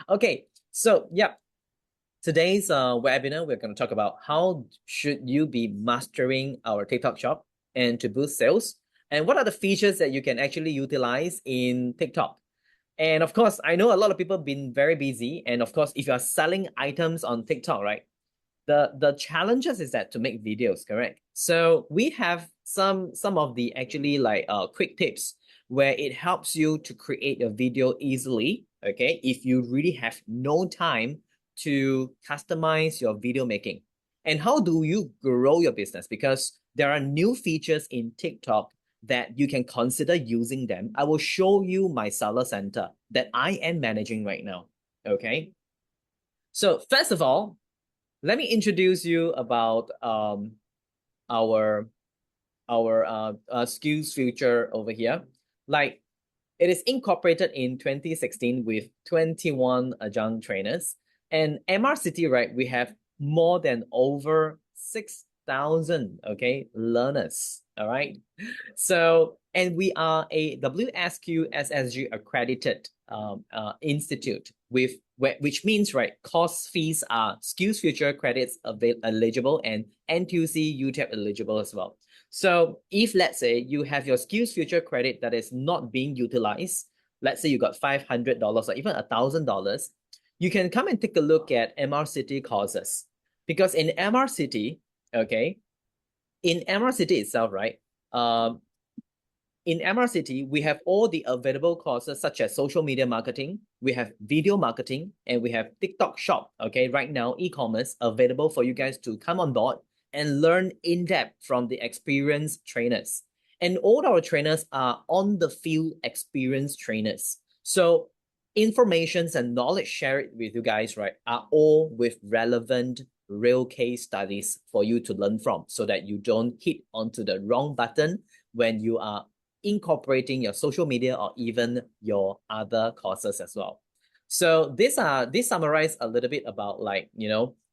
Okay, so yeah, today's webinar, we're going to talk about how should you be mastering our TikTok shop and to boost sales, and what are the features that you can actually utilize in TikTok. And of course, I know a lot of people have been very busy. And of course, if you are selling items on TikTok, right? The challenges is that to make videos, correct? So we have some of the actually like quick tips where it helps you to create a video easily, okay? If you really have no time to customize your video making. And how do you grow your business? Because there are new features in TikTok that you can consider using them. I will show you my seller center that I am managing right now, okay? So first of all, let me introduce you about our skills future over here. Like it is incorporated in 2016 with 21 adjunct trainers. And MR City, right, we have more than over 6,000, okay, learners, all right? So, and we are a WSQ SSG accredited institute with which means right, course fees are Skills Future credits eligible and NTUC UTEP eligible as well. So if let's say you have your Skills Future credit that is not being utilized, let's say you got $500 or even $1,000, you can come and take a look at MR City courses. Because in MR City, okay, in MR City itself, right? Um, in MR City, we have all the available courses such as social media marketing, we have video marketing, and we have TikTok shop. Okay, right now, e-commerce available for you guys to come on board and learn in depth from the experienced trainers. And all our trainers are on the field experienced trainers. So informations and knowledge shared with you guys, right, are all with relevant real case studies for you to learn from so that you don't hit onto the wrong button when you are incorporating your social media or even your other courses as well. So this summarize a little bit about like,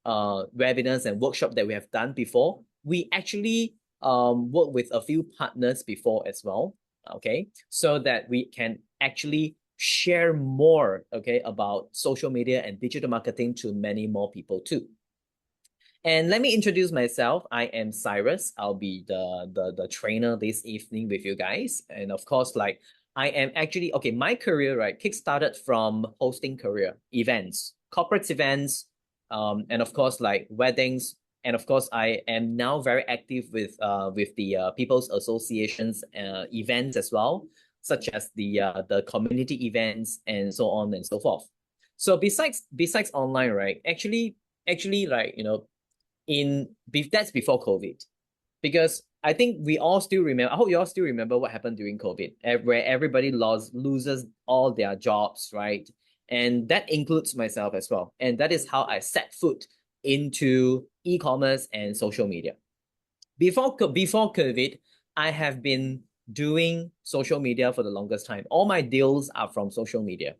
webinars and workshop that we have done before. We actually work with a few partners before as well, okay? So that we can actually share more, okay, about social media and digital marketing to many more people too. And let me introduce myself. I am Cyrus. I'll be the trainer this evening with you guys. And of course, like I am actually, okay, my career, right, kickstarted from hosting career events, corporate events, and of course, like weddings. And of course, I am now very active with the People's Associations events as well, such as the community events and so on and so forth. So besides online, right, actually like, that's before COVID, because I think we all still remember. I hope you all still remember what happened during COVID, where everybody loses all their jobs, right? And that includes myself as well. And that is how I set foot into e-commerce and social media. Before COVID, I have been doing social media for the longest time. All my deals are from social media.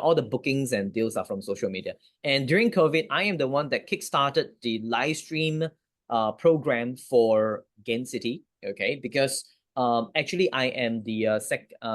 All the bookings and deals are from social media. And during COVID, I am the one that kickstarted the live stream program for Gain City. Okay, because actually I am the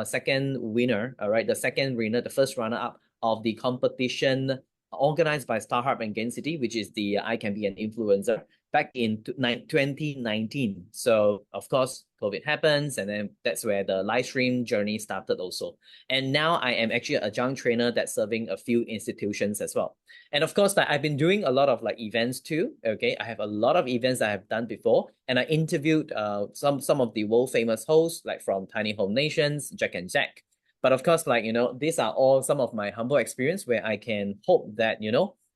second winner. All right, the second winner, the first runner up of the competition organized by StarHub and Gain City, which is the I Can Be an Influencer back in 2019. So of course, COVID happens, and then that's where the live stream journey started also. And now I am actually a adjunct trainer that's serving a few institutions as well. And of course, I've been doing a lot of like events too. Okay, I have a lot of events I have done before, and I interviewed some of the world famous hosts like from Tiny Home Nations, Jack and Jack. But of course, like, these are all some of my humble experience where I can hope that,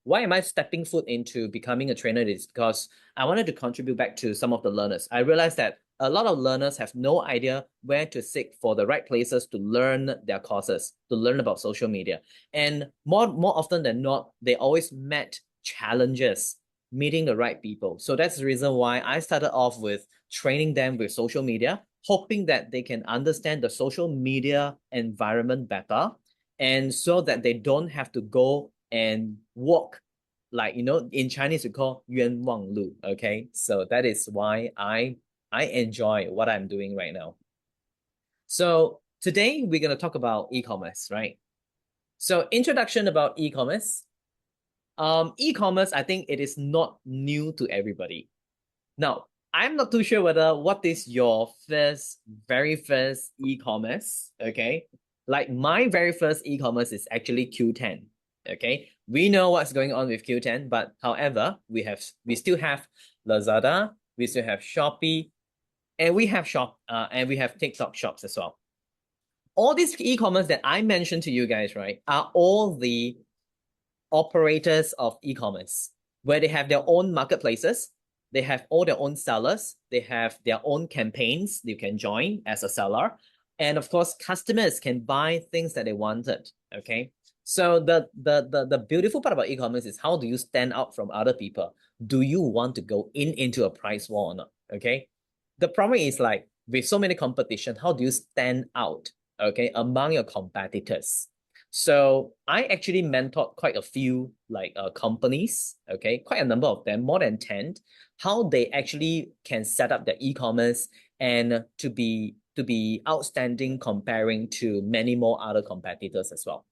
why am I stepping foot into becoming a trainer is because I wanted to contribute back to some of the learners. I realized that a lot of learners have no idea where to seek for the right places to learn their courses, to learn about social media. And more often than not, they always met challenges meeting the right people. So that's the reason why I started off with training them with social media, hoping that they can understand the social media environment better, and so that they don't have to go and walk, like, in Chinese we call 冤枉路. Okay, so that is why I enjoy what I'm doing right now. So today we're going to talk about e-commerce, right? So introduction about e-commerce. E-commerce, I think it is not new to everybody. Now, I'm not too sure whether what is your very first e-commerce, okay? Like my very first e-commerce is actually Q10, okay? We know what's going on with Q10, but however, we still have Lazada, we still have Shopee, and we have TikTok shops as well. All these e-commerce that I mentioned to you guys, right, are all the operators of e-commerce where they have their own marketplaces, they have all their own sellers, they have their own campaigns you can join as a seller, and of course customers can buy things that they wanted. Okay, so the beautiful part about e-commerce is how do you stand out from other people? Do you want to go into a price war or not? Okay, the problem is like with so many competition, how do you stand out, okay, among your competitors? So I actually mentored quite a few companies, okay, quite a number of them, more than 10, how they actually can set up their e-commerce and to be outstanding comparing to many more other competitors as well.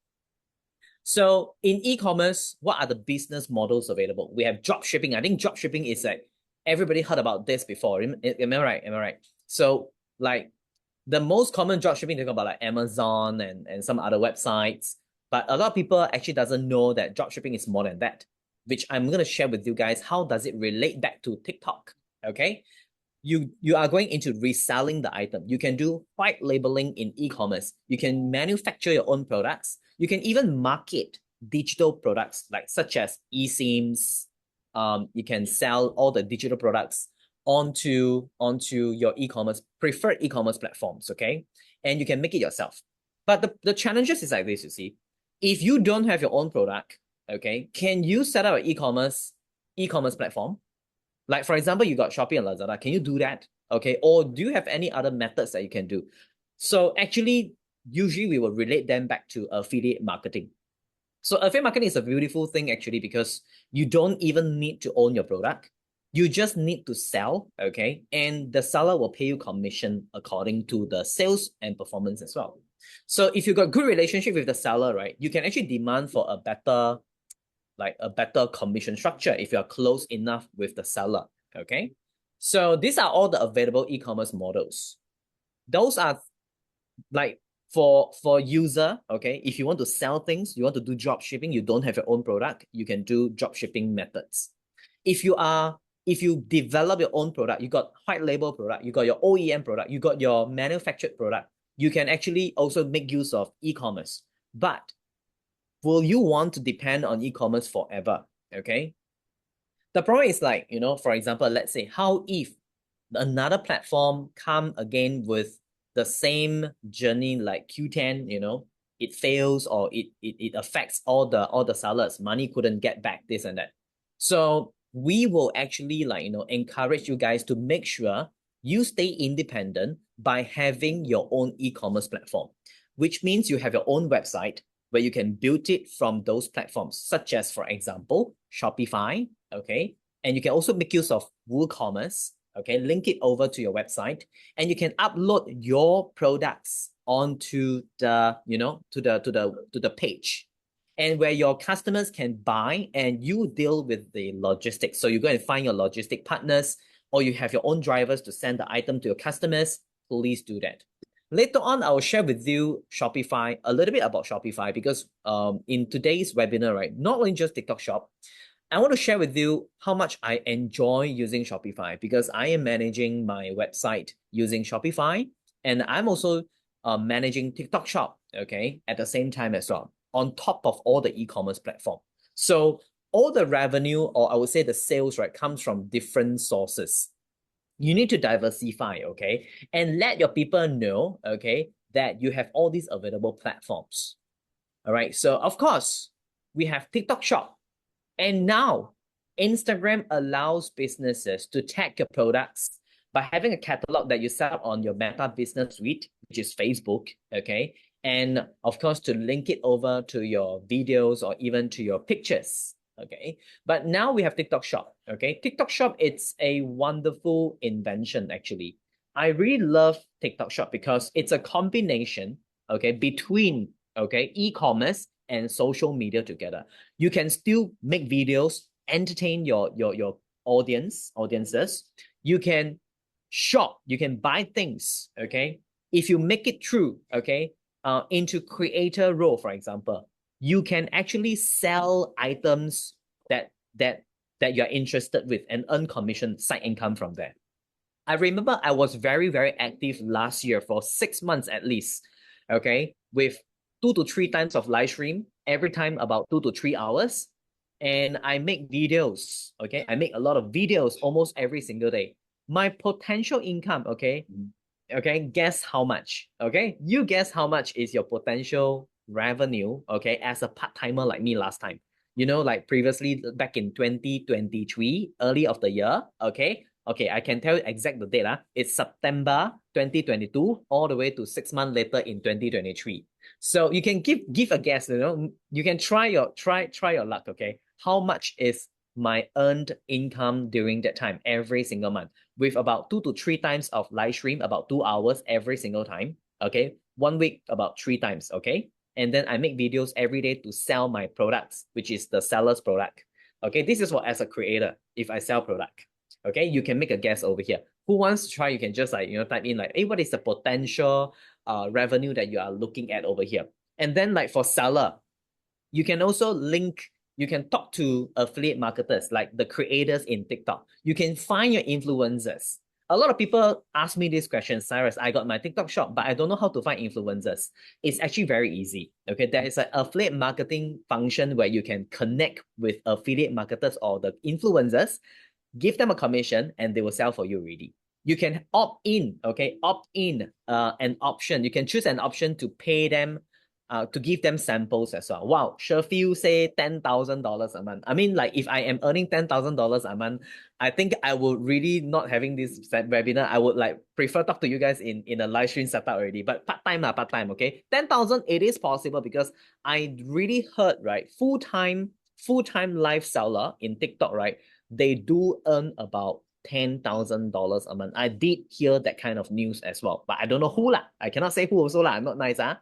So in e-commerce, what are the business models available? We have drop shipping. I think drop shipping is like everybody heard about this before. Am I right? Am I right? So like the most common drop shipping, talk about like Amazon and some other websites, but a lot of people actually doesn't know that drop shipping is more than that, which I'm going to share with you guys. How does it relate back to TikTok? Okay, you are going into reselling the item. You can do white labeling in e-commerce. You can manufacture your own products. You can even market digital products like such as eSIMs. You can sell all the digital products onto your e-commerce preferred e-commerce platforms, okay? And you can make it yourself. But the challenges is like this, you see. If you don't have your own product, okay, can you set up an e-commerce platform? Like for example, you got Shopee and Lazada. Can you do that? Okay, or do you have any other methods that you can do? So actually, usually we will relate them back to affiliate marketing. So affiliate marketing is a beautiful thing actually because you don't even need to own your product. You just need to sell, okay? And the seller will pay you commission according to the sales and performance as well. So if you got good relationship with the seller, right, you can actually demand for a better commission structure if you're close enough with the seller, okay? So these are all the available e-commerce models. Those are like for user, okay, if you want to sell things, you want to do drop shipping, you don't have your own product, you can do drop shipping methods. If you develop your own product, you got white label product, you got your OEM product, you got your manufactured product, you can actually also make use of e-commerce. But will you want to depend on e-commerce forever? Okay. The problem is like, for example, let's say how if another platform come again with the same journey like Q10, it fails or it affects all the sellers. Money couldn't get back, this and that. So we will actually encourage you guys to make sure you stay independent by having your own e-commerce platform, which means you have your own website where you can build it from those platforms, such as, for example, Shopify, okay? And you can also make use of WooCommerce, okay? Link it over to your website, and you can upload your products onto the, to the page, and where your customers can buy and you deal with the logistics. So you go and find your logistic partners, or you have your own drivers to send the item to your customers. Please do that. Later on, I will share with you Shopify, a little bit about Shopify, because in today's webinar, right, not only just TikTok Shop, I want to share with you how much I enjoy using Shopify, because I am managing my website using Shopify, and I'm also managing TikTok Shop, okay, at the same time as well, on top of all the e-commerce platform. So all the revenue, or I would say the sales, right, comes from different sources. You need to diversify, okay, and let your people know, okay, that you have all these available platforms. All right, so of course we have TikTok Shop, and now Instagram allows businesses to tag your products by having a catalog that you set up on your Meta Business Suite, which is Facebook, okay, and of course to link it over to your videos or even to your pictures. Okay, but now we have TikTok Shop. Okay, TikTok Shop, it's a wonderful invention actually. I really love TikTok Shop because it's a combination, okay, between, okay, e-commerce and social media together. You can still make videos, entertain your audiences. You can shop, you can buy things, okay? If you make it through, okay, into creator role, for example, you can actually sell items that you're interested with and earn commission side income from there. I remember I was very, very active last year for 6 months at least, okay, with 2 to 3 times of live stream, every time about 2 to 3 hours. And I make videos, okay? I make a lot of videos almost every single day. My potential income, okay? Okay, guess how much, okay? You guess how much is your potential revenue, okay, as a part-timer like me last time. You know, like previously back in 2023, early of the year, okay? Okay, I can tell you exact the date. It's September 2022, all the way to 6 months later in 2023. So you can give a guess, you know, you can try your luck, okay? How much is my earned income during that time every single month, with about 2 to 3 times of live stream, about 2 hours every single time, okay? 1 week, about 3 times, okay? And then I make videos every day to sell my products, which is the seller's product. Okay, this is what as a creator, if I sell product. Okay, you can make a guess over here. Who wants to try? You can just like, you know, type in like, hey, what is the potential revenue that you are looking at over here? And then like for seller, you can also link, you can talk to affiliate marketers like the creators in TikTok. You can find your influencers. A lot of people ask me this question, Cyrus, I got my TikTok shop, but I don't know how to find influencers. It's actually very easy. Okay, there is an affiliate marketing function where you can connect with affiliate marketers or the influencers, give them a commission, and they will sell for you already. You can opt in, okay, opt in an option. You can choose an option to pay them, to give them samples as well. Wow, Sherfield say $10,000 a month. I mean, like if I am earning $10,000 a month, I think I would really not having this webinar. I would like prefer talk to you guys in a live stream setup already. But part time, okay. 10,000 it is possible because I really heard right full time live seller in TikTok, right? They do earn about $10,000 a month. I did hear that kind of news as well, but I don't know who lah. I cannot say who also lah. I'm not nice, huh?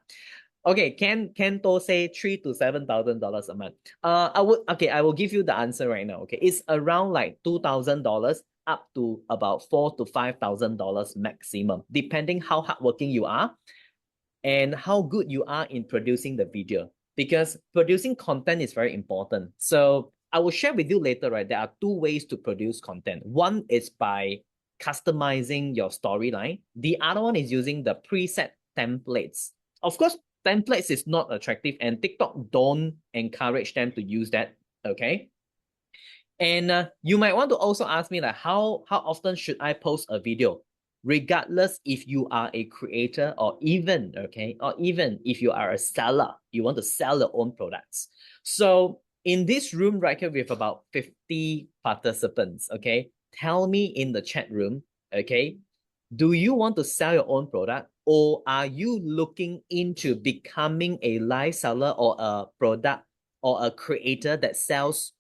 Okay, Kento say $3,000 to $7,000 a month. I will give you the answer right now. Okay, it's around like $2,000 up to about $4,000 to $5,000 maximum, depending how hardworking you are and how good you are in producing the video. Because producing content is very important. So I will share with you later, right? There are 2 ways to produce content. One is by customizing your storyline. The other one is using the preset templates. Of course, templates is not attractive and TikTok don't encourage them to use that, okay? And you might want to also ask me like how often should I post a video? Regardless if you are a creator or even, okay, or even if you are a seller, you want to sell your own products. So in this room right here, we have about 50 participants, okay? Tell me in the chat room, okay, do you want to sell your own product, or are you looking into becoming a live seller or a product or a creator that sells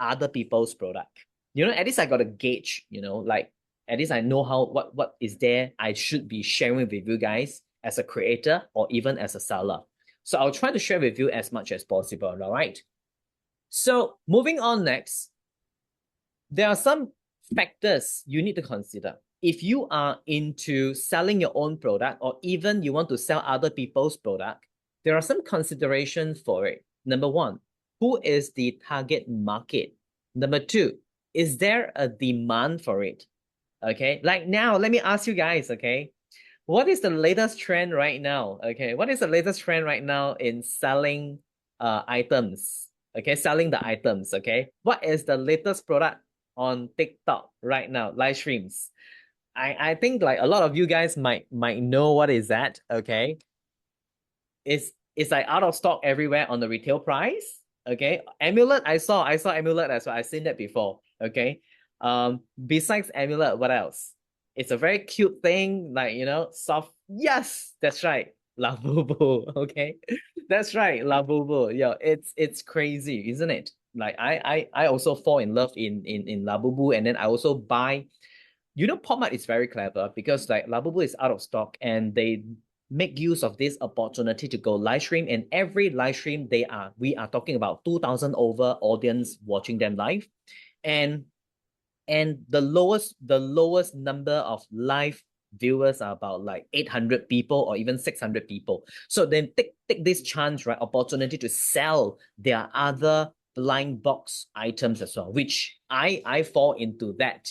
other people's product? You know, at least I got a gauge, you know, like at least I know how what is there I should be sharing with you guys as a creator or even as a seller. So I'll try to share with you as much as possible, all right? So moving on next, there are some factors you need to consider. If you are into selling your own product or even you want to sell other people's product, there are some considerations for it. Number one, who is the target market? Number two, is there a demand for it? Okay, like now, let me ask you guys, okay, what is the latest trend right now? Okay, what is the latest trend right now in selling items? Okay, selling the items, okay? What is the latest product on TikTok right now? Live streams. I think like a lot of you guys might know what is that, okay? It's like out of stock everywhere on the retail price. Okay. Amulet, I saw Amulet as well. I've seen that before. Okay. Besides Amulet, what else? It's a very cute thing, like you know, soft. Yes, that's right. Labubu. Okay. That's right. Labubu. Yeah, it's crazy, isn't it? Like I also fall in love in Labubu, and then I also buy. You know, Pop Mart is very clever because like Labubu is out of stock and make use of this opportunity to go live stream. And every live stream, we are talking about 2,000 over audience watching them live. And the lowest number of live viewers are about like 800 people or even 600 people. So then take this chance, right, opportunity to sell their other blind box items as well, which I fall into that,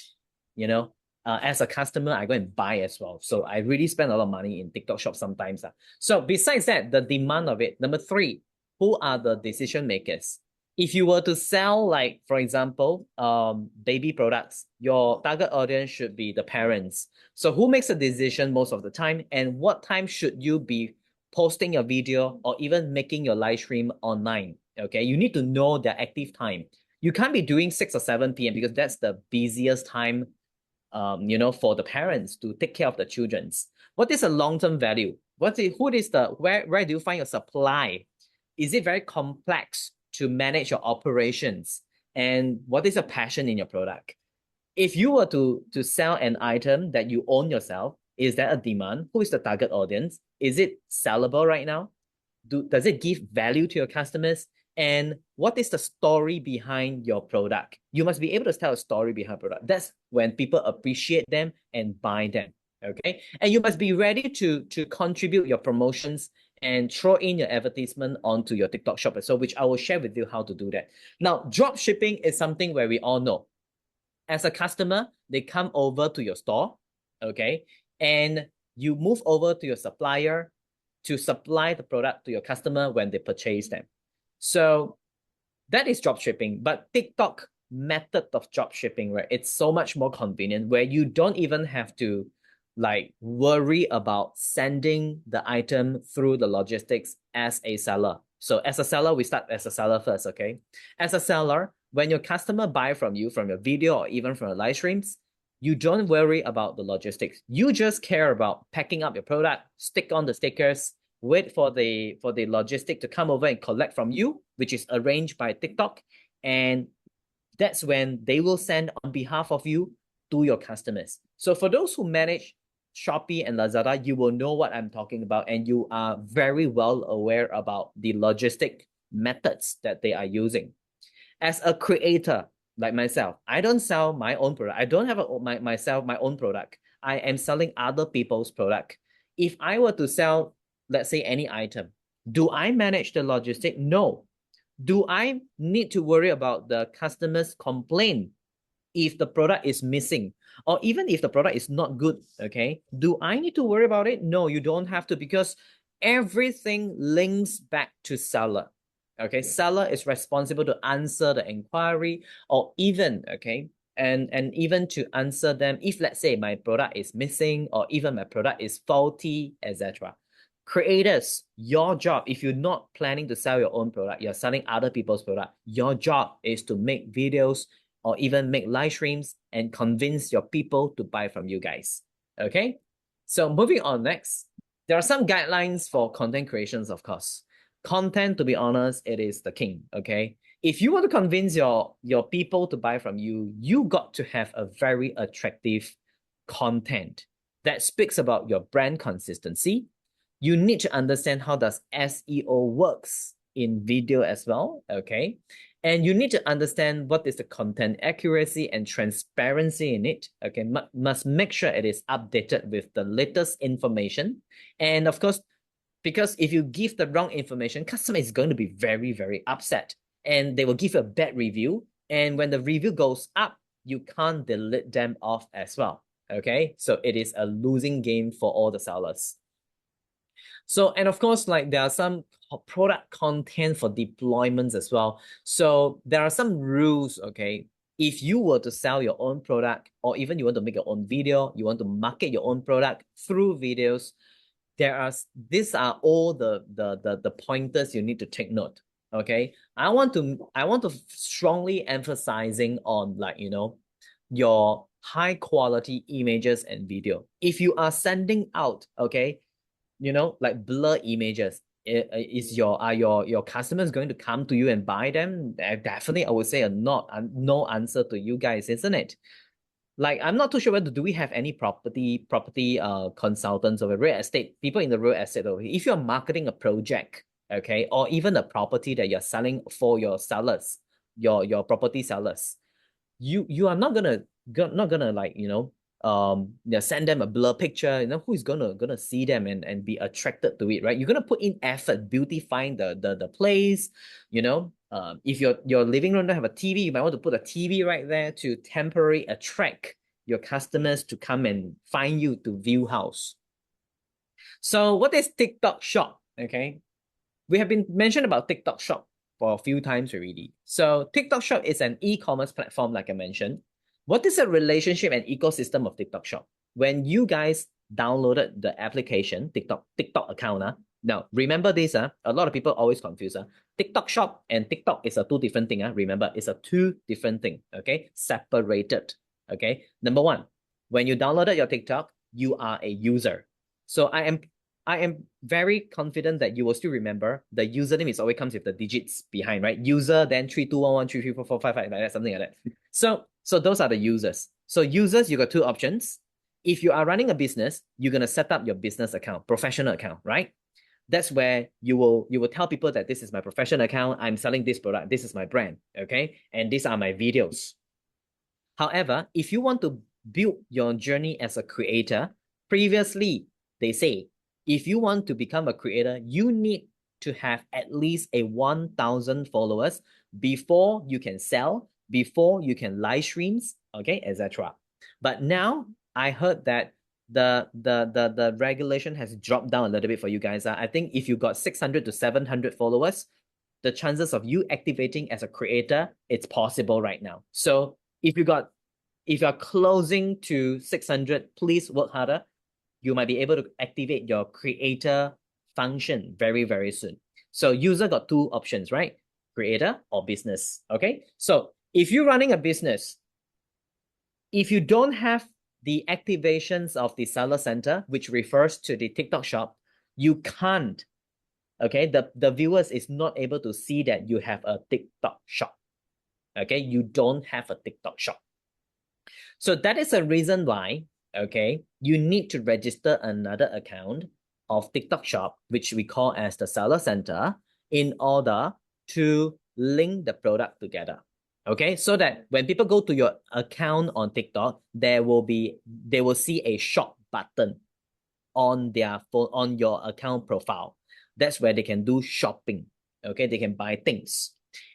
you know. As a customer, I go and buy as well. So I really spend a lot of money in TikTok shop sometimes. So besides that, the demand of it. Number three, who are the decision makers? If you were to sell, like, for example, baby products, your target audience should be the parents. So who makes a decision most of the time, and what time should you be posting your video or even making your live stream online? Okay, you need to know their active time. You can't be doing 6 or 7 p.m. because that's the busiest time, for the parents to take care of the children's. What is a long-term value? Where do you find your supply? Is it very complex to manage your operations? And what is your passion in your product? If you were to sell an item that you own yourself, is there a demand? Who is the target audience? Is it sellable right now? Does it give value to your customers? And what is the story behind your product? You must be able to tell a story behind product. That's when people appreciate them and buy them. Okay. And you must be ready to contribute your promotions and throw in your advertisement onto your TikTok shop as well, which I will share with you how to do that. Now, drop shipping is something where we all know. As a customer, they come over to your store, okay, and you move over to your supplier to supply the product to your customer when they purchase them. So that is drop shipping. But TikTok method of drop shipping, right? It's so much more convenient where you don't even have to like worry about sending the item through the logistics as a seller. So as a seller, we start as a seller first, okay? As a seller, when your customer buy from you, from your video or even from your live streams, you don't worry about the logistics. You just care about packing up your product, stick on the stickers, wait for the logistic to come over and collect from you, which is arranged by TikTok. And that's when they will send on behalf of you to your customers. So for those who manage Shopee and Lazada, you will know what I'm talking about, and you are very well aware about the logistic methods that they are using. As a creator like myself, I don't sell my own product. I don't have my own product. I am selling other people's product. If I were to sell, let's say, any item, do I manage the logistic? No. Do I need to worry about the customer's complaint if the product is missing, or even if the product is not good? Okay, do I need to worry about it? No, you don't have to, because everything links back to seller. Okay, seller is responsible to answer the inquiry, or even, okay, and even to answer them if, let's say, my product is missing or even my product is faulty, etc. Creators, your job, if you're not planning to sell your own product, you're selling other people's product, your job is to make videos or even make live streams and convince your people to buy from you guys. Okay, so moving on next, there are some guidelines for content creations, of course. Content, to be honest, it is the king. Okay, if you want to convince your people to buy from you, you got to have a very attractive content that speaks about your brand consistency. You need to understand how does SEO works in video as well, okay? And you need to understand what is the content accuracy and transparency in it, okay? Must make sure it is updated with the latest information. And of course, because if you give the wrong information, customer is going to be very, very upset, and they will give you a bad review. And when the review goes up, you can't delete them off as well, okay? So it is a losing game for all the sellers. So, and of course, like there are some product content for deployments as well. So there are some rules, okay? If you were to sell your own product, or even you want to make your own video, you want to market your own product through videos, these are all the pointers you need to take note. Okay. I want to strongly emphasizing on, like, your high quality images and video. If you are sending out, okay, like blur images, are your customers going to come to you and buy them? Definitely, I would say no answer to you guys, isn't it? Like, I'm not too sure whether do we have any property consultants or real estate people in the real estate over here. If you're marketing a project, okay, or even a property that you're selling for your sellers, your property sellers, you are not gonna like, send them a blur picture, who is gonna see them and be attracted to it, right? You're gonna put in effort beautifying the place, if your living room don't have a TV, you might want to put a TV right there to temporarily attract your customers to come and find you to view house. So what is TikTok Shop? Okay, we have been mentioned about TikTok Shop for a few times already. So TikTok Shop is an e-commerce platform, like I mentioned. What is the relationship and ecosystem of TikTok Shop? When you guys downloaded the application, TikTok account, now remember this, a lot of people always confuse. TikTok Shop and TikTok is a two different thing. Remember, it's a two different thing, okay? Separated, okay? Number one, when you downloaded your TikTok, you are a user. So I am very confident that you will still remember the username is always comes with the digits behind, right? User, then 3211334455, like that, something like that. So those are the users. So users, you got two options. If you are running a business, you're gonna set up your business account, professional account, right? That's where you will tell people that this is my professional account, I'm selling this product, this is my brand, okay? And these are my videos. However, if you want to build your journey as a creator, previously they say, if you want to become a creator, you need to have at least a 1,000 followers before you can sell, before you can live streams, okay, etc. But now I heard that the regulation has dropped down a little bit for you guys. I think if you got 600 to 700 followers, the chances of you activating as a creator, it's possible right now. So if you're closing to 600, please work harder. You might be able to activate your creator function very, very soon. So user got two options, right? Creator or business, okay? So if you're running a business, if you don't have the activations of the seller center, which refers to the TikTok shop, you can't, okay? The viewers is not able to see that you have a TikTok shop, okay? You don't have a TikTok shop. So that is a reason why, okay, you need to register another account of TikTok shop, which we call as the seller center, in order to link the product together. Okay, so that when people go to your account on TikTok, they will see a shop button on their phone, on your account profile. That's where they can do shopping. Okay, they can buy things.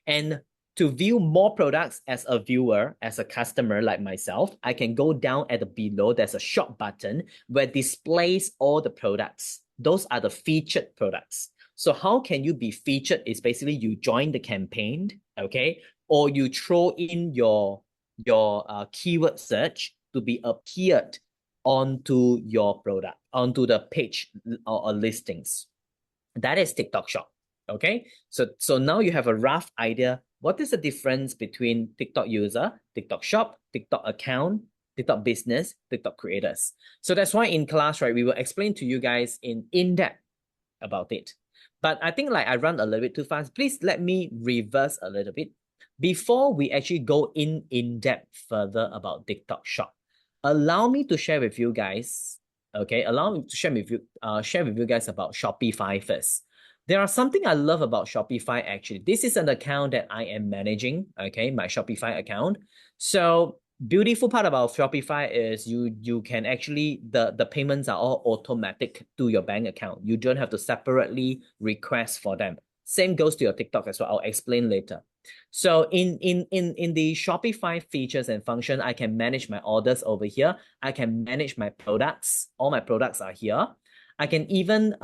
And to view more products as a viewer, as a customer like myself, I can go down at the below. There's a shop button where displays all the products. Those are the featured products. So how can you be featured is basically you join the campaign, okay? Or you throw in your keyword search to be appeared onto your product, onto the page or listings. That is TikTok shop. Okay, so now you have a rough idea. What is the difference between TikTok user, TikTok shop, TikTok account, TikTok business, TikTok creators? So that's why in class, right, we will explain to you guys in depth about it. But I think like I run a little bit too fast. Please let me reverse a little bit before we actually go in depth further about TikTok shop. Allow me to share with you guys. Okay, allow me to share with you guys about Shopify first. There are something I love about Shopify actually. This is an account that I am managing, okay, my Shopify account. So beautiful part about Shopify is you can actually, the payments are all automatic to your bank account. You don't have to separately request for them. Same goes to your TikTok as well. I'll explain later. So in the Shopify features and function, I can manage my orders over here. I can manage my products. All my products are here. I can even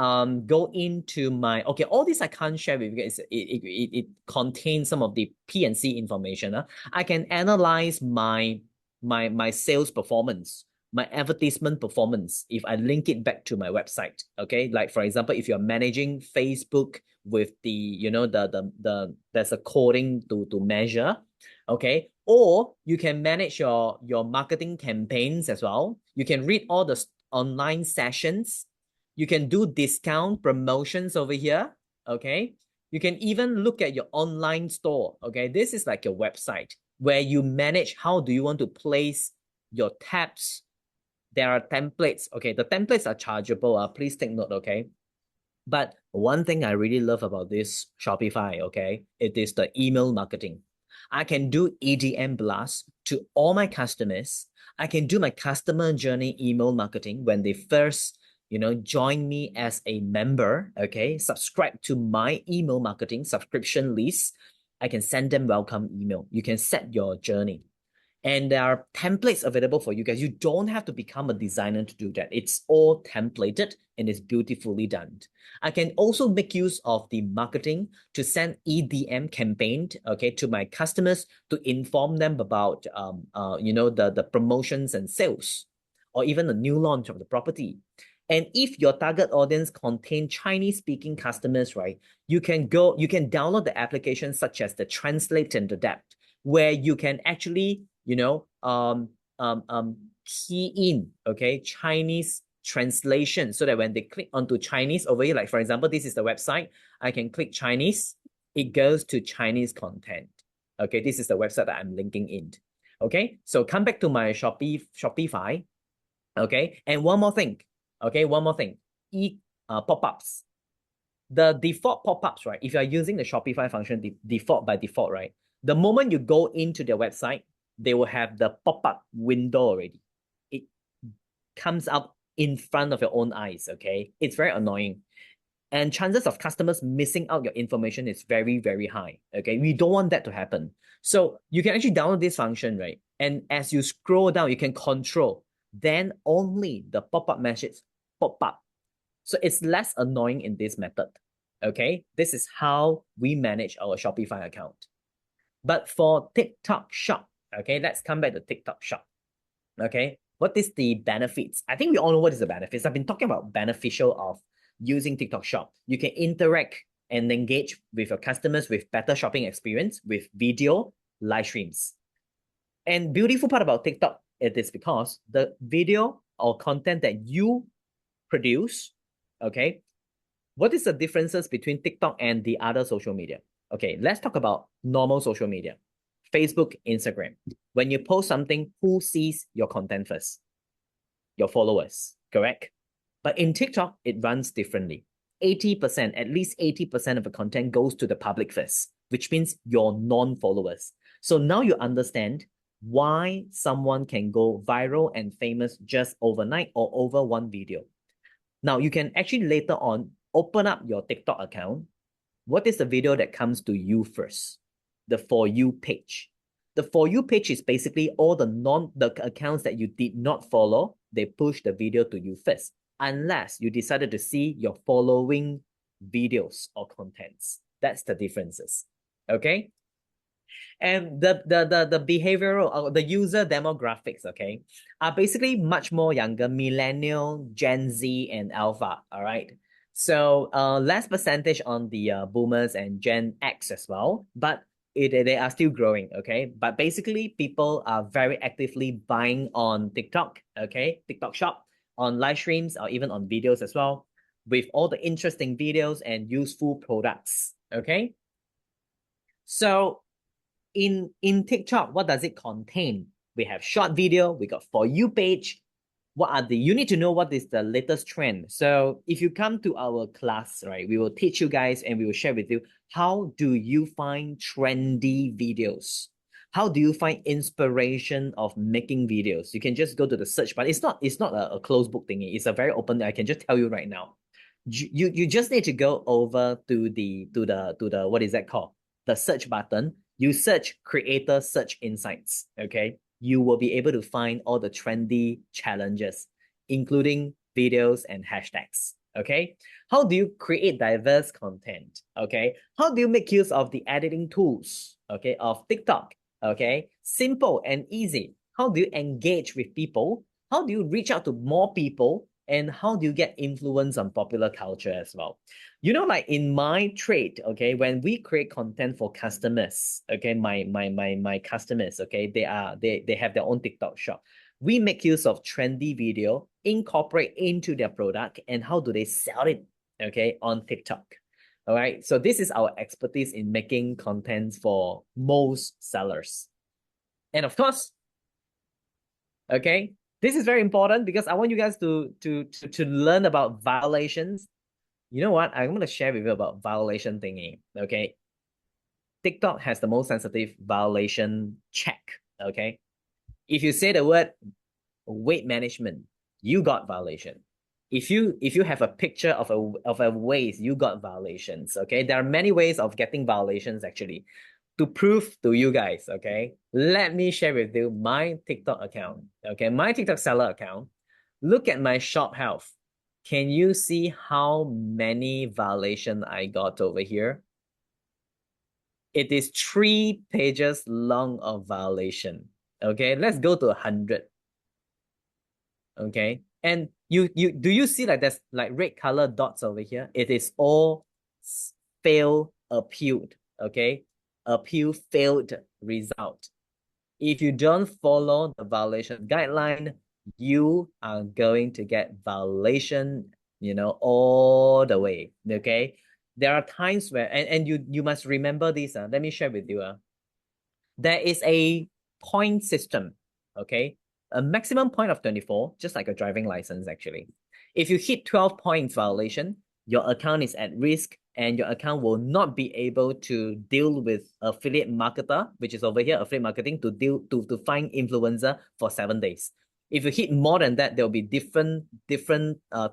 go into my, okay, all this I can't share with you guys. It contains some of the P&C information. I can analyze my sales performance, my advertisement performance, if I link it back to my website. Okay, like for example, if you're managing Facebook with the, there's a coding to measure, okay, or you can manage your marketing campaigns as well. You can read all the online sessions. You can do discount promotions over here, okay? You can even look at your online store, okay? This is like your website where you manage how do you want to place your tabs. There are templates. Okay, the templates are chargeable. Please take note, okay? But one thing I really love about this Shopify, okay, it is the email marketing. I can do EDM blast to all my customers. I can do my customer journey email marketing when they first, join me as a member, okay, subscribe to my email marketing subscription list. I can send them welcome email. You can set your journey. And there are templates available for you guys. You don't have to become a designer to do that. It's all templated and it's beautifully done. I can also make use of the marketing to send EDM campaign, okay, to my customers to inform them about, the promotions and sales, or even the new launch of the property. And if your target audience contain Chinese-speaking customers, right, you can download the applications such as the Translate and Adapt, where you can actually key in, okay, Chinese translation, so that when they click onto Chinese over here, like for example, this is the website, I can click Chinese, it goes to Chinese content. Okay, this is the website that I'm linking in. Okay, so come back to my Shopify. Okay, and one more thing. Okay, pop-ups. The default pop-ups, right? If you are using the Shopify function by default, right? The moment you go into their website, they will have the pop-up window already. It comes up in front of your own eyes, okay? It's very annoying. And chances of customers missing out your information is very, very high, okay? We don't want that to happen. So you can actually download this function, right? And as you scroll down, you can control, then only the pop-up message pop up. So it's less annoying in this method, okay? This is how we manage our Shopify account. But for TikTok Shop, okay, let's come back to TikTok Shop, okay? What is the benefits? I think we all know what is the benefits. I've been talking about beneficial of using TikTok Shop. You can interact and engage with your customers with better shopping experience with video live streams. And beautiful part about TikTok, it is because the video or content that you produce, okay, what is the differences between TikTok and the other social media? Okay, let's talk about normal social media. Facebook, Instagram. When you post something, who sees your content first? Your followers, correct? But in TikTok, it runs differently. 80%, at least 80% of the content goes to the public first, which means your non-followers. So now you understand why someone can go viral and famous just overnight or over one video. Now, you can actually later on open up your TikTok account. What is the video that comes to you first? The For You page. The For You page is basically all the accounts that you did not follow, they push the video to you first, unless you decided to see your following videos or contents. That's the differences, okay? And the behavioral or the user demographics, okay, are basically much more younger, millennial, Gen Z, and Alpha, all right? So less percentage on the boomers and Gen X as well, but they are still growing, okay? But basically, people are very actively buying on TikTok, okay? TikTok Shop, on live streams, or even on videos as well, with all the interesting videos and useful products, okay? So in TikTok, what does it contain? We have short video, we got For You page. You need to know what is the latest trend. So if you come to our class, right, we will teach you guys and we will share with you, how do you find trendy videos? How do you find inspiration of making videos? You can just go to the search button. It's not a closed book thingy. It's a very open, I can just tell you right now. You just need to go over to the what is that called? The search button. You search creator search insights, okay? You will be able to find all the trendy challenges, including videos and hashtags, okay? How do you create diverse content, okay? How do you make use of the editing tools, okay, of TikTok, okay? Simple and easy. How do you engage with people? How do you reach out to more people? And how do you get influence on popular culture as well? Like in my trade, okay, when we create content for customers, okay, my customers, okay, they have their own TikTok shop. We make use of trendy video, incorporate into their product, and how do they sell it, okay, on TikTok. All right, so this is our expertise in making content for most sellers. And of course, Okay, this is very important because I want you guys to learn about violations. You know what? I'm gonna share with you about violation thingy. Okay, TikTok has the most sensitive violation check. Okay, if you say the word weight management, you got violation. If you have a picture of a waist, you got violations. Okay, there are many ways of getting violations actually. To prove to you guys, okay, let me share with you my TikTok account. Okay, my TikTok seller account. Look at my shop health. Can you see how many violation I got over here? It is 3 pages long of violation. Okay, let's go to 100. Okay, and you do you see like there's like red color dots over here? It is all fail appealed. Okay, appeal failed result. If you don't follow the violation guideline, you are going to get violation, all the way. Okay, there are times where and you must remember this. Let me share with you. There is a point system. Okay, a maximum point of 24, just like a driving license actually. If you hit 12 points violation, your account is at risk and your account will not be able to deal with affiliate marketer, which is over here, affiliate marketing, to find influencer for 7 days. If you hit more than that, there will be different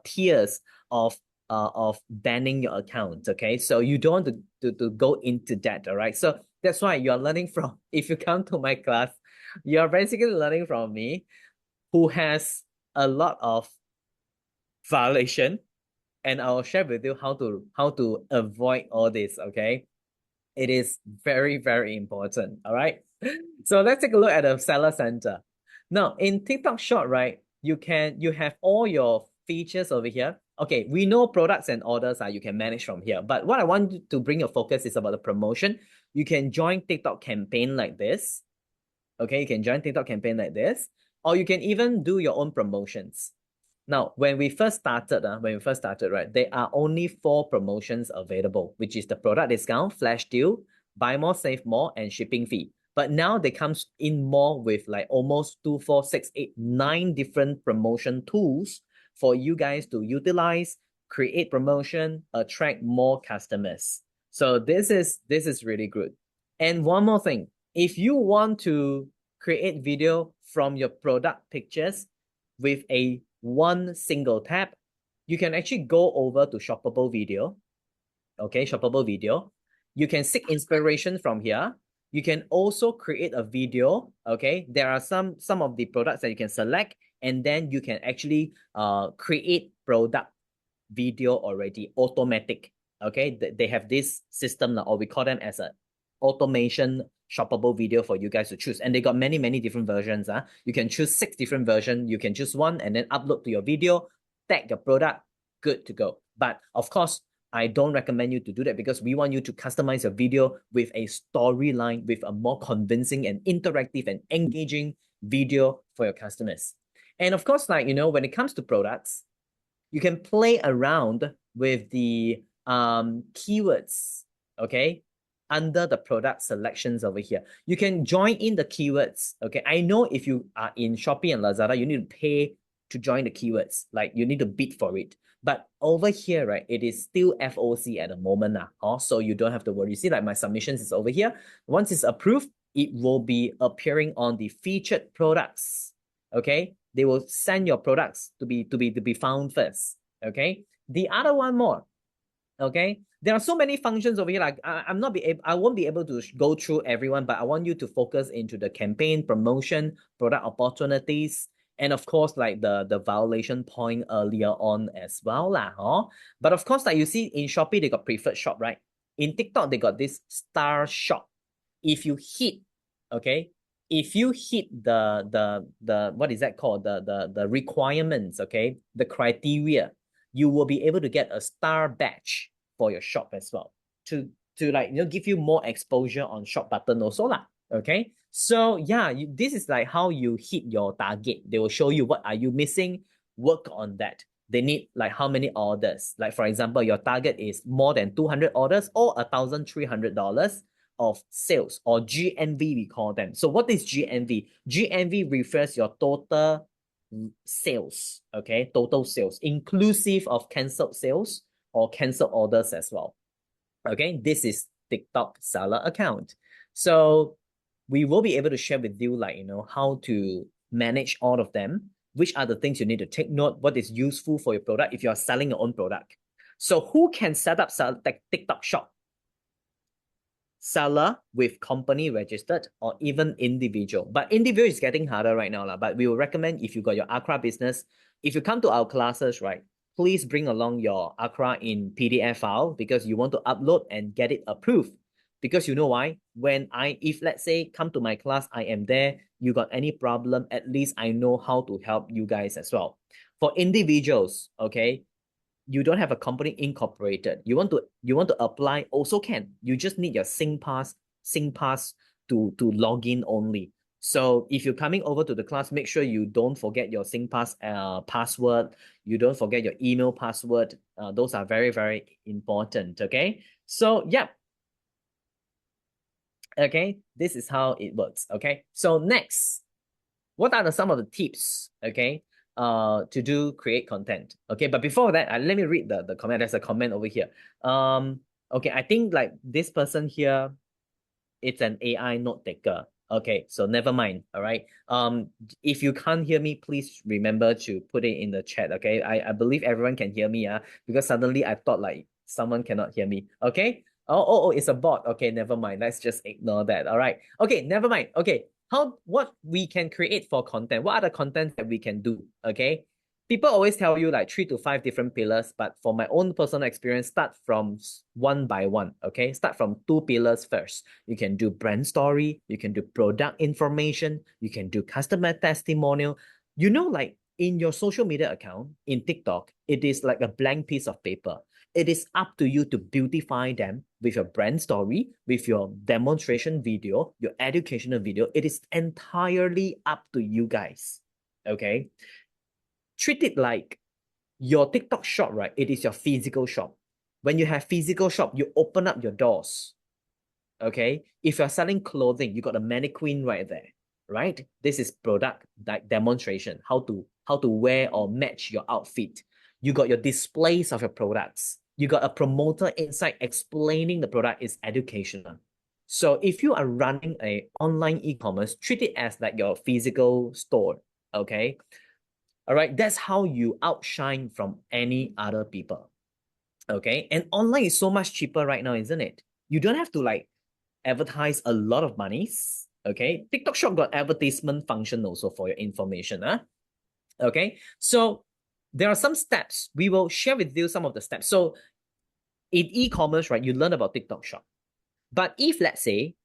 tiers of banning your account. Okay, so you don't want to go into that. All right, so that's why you're learning from, if you come to my class, you're basically learning from me, who has a lot of violation, and I'll share with you how to avoid all this. Okay, it is very, very important. All right, so let's take a look at the seller center. Now in TikTok Shop, right, you have all your features over here. Okay, we know products and orders you can manage from here, but what I want to bring your focus is about the promotion. You can join TikTok campaign like this. Okay, you can join TikTok campaign like this, or you can even do your own promotions. Now, when we first started, right, there are only 4 promotions available, which is the product discount, flash deal, buy more, save more, and shipping fee. But now they comes in more with like almost 2, 4, 6, 8, 9 different promotion tools for you guys to utilize, create promotion, attract more customers. So this is really good. And one more thing, if you want to create video from your product pictures with a one single tap, you can actually go over to Shoppable Video. Okay, Shoppable Video. You can seek inspiration from here. You can also create a video. Okay, there are some of the products that you can select, and then you can actually create product video already, automatic. Okay, they have this system now, or we call them as a automation shoppable video for you guys to choose. And they got many, many different versions. You can choose 6 different versions. You can choose one and then upload to your video, tag your product, good to go. But of course, I don't recommend you to do that because we want you to customize your video with a storyline, with a more convincing and interactive and engaging video for your customers. And of course, like, when it comes to products, you can play around with the keywords, okay, under the product selections over here. You can join in the keywords, okay. I know if you are in Shopee and Lazada, you need to pay to join the keywords, like you need to bid for it. But over here, right, it is still FOC at the moment now, so you don't have to worry. You see, like my submissions is over here. Once it's approved, it will be appearing on the featured products, okay. They will send your products to be found first. Okay. The other one more. Okay. There are so many functions over here. Like I won't be able to go through everyone, but I want you to focus into the campaign, promotion, product opportunities, and of course, like the violation point earlier on as well. But of course, like you see in Shopee, they got preferred shop, right? In TikTok, they got this star shop. If you hit, okay, if you hit the what is that called, the requirements, okay, the criteria, you will be able to get a star badge for your shop as well, to like give you more exposure on shop button also lah. Okay, so yeah, this is like how you hit your target. They will show you what are you missing, work on that. They need like how many orders. Like for example, your target is more than 200 orders or $1,300. of sales, or GMV we call them. So what is GMV? GMV refers your total sales, okay? Total sales, inclusive of canceled sales or canceled orders as well. Okay, this is TikTok seller account. So we will be able to share with you, like, how to manage all of them, which are the things you need to take note, what is useful for your product if you are selling your own product. So who can set up TikTok shop? Seller with company registered or even individual. But individual is getting harder right now. But we will recommend, if you got your Accra business, if you come to our classes, right, please bring along your Accra in PDF file, because you want to upload and get it approved. Because you know why? If let's say come to my class, I am there, you got any problem, at least I know how to help you guys as well. For individuals, okay, you don't have a company incorporated, you want to apply, also can. You just need your SingPass to log in only. So if you're coming over to the class, make sure you don't forget your SingPass password. You don't forget your email password. Those are very, very important. Okay. So yeah. Okay. This is how it works. Okay. So next, what are some of the tips? Okay. To create content. Okay, but before that, let me read the comment. There's a comment over here. Okay, I think like this person here, it's an AI note taker. Okay, so never mind. All right. If you can't hear me, please remember to put it in the chat. Okay, I believe everyone can hear me. Because suddenly I thought like someone cannot hear me. Okay. Oh, it's a bot. Okay, never mind. Let's just ignore that. All right. Okay, never mind. Okay, what we can create for content? What are the contents that we can do? Okay. People always tell you like 3 to 5 different pillars, but for my own personal experience, start from one by one. Okay, start from 2 pillars first. You can do brand story, you can do product information, you can do customer testimonial. Like in your social media account, in TikTok, it is like a blank piece of paper. It is up to you to beautify them with your brand story, with your demonstration video, your educational video. It is entirely up to you guys. Okay. Treat it like your TikTok shop, right? It is your physical shop. When you have physical shop, you open up your doors. Okay. If you're selling clothing, you got a mannequin right there, right? This is product like demonstration, how to wear or match your outfit. You got your displays of your products. You got a promoter inside explaining the product is educational. So if you are running a online e-commerce, treat it as like your physical store. Okay. All right, that's how you outshine from any other people. Okay, and online is so much cheaper right now, isn't it? You don't have to like advertise a lot of monies. Okay, TikTok Shop got advertisement function also for your information. Okay, so there are some steps. We will share with you some of the steps. So in e-commerce, right, you learn about TikTok Shop. But if let's say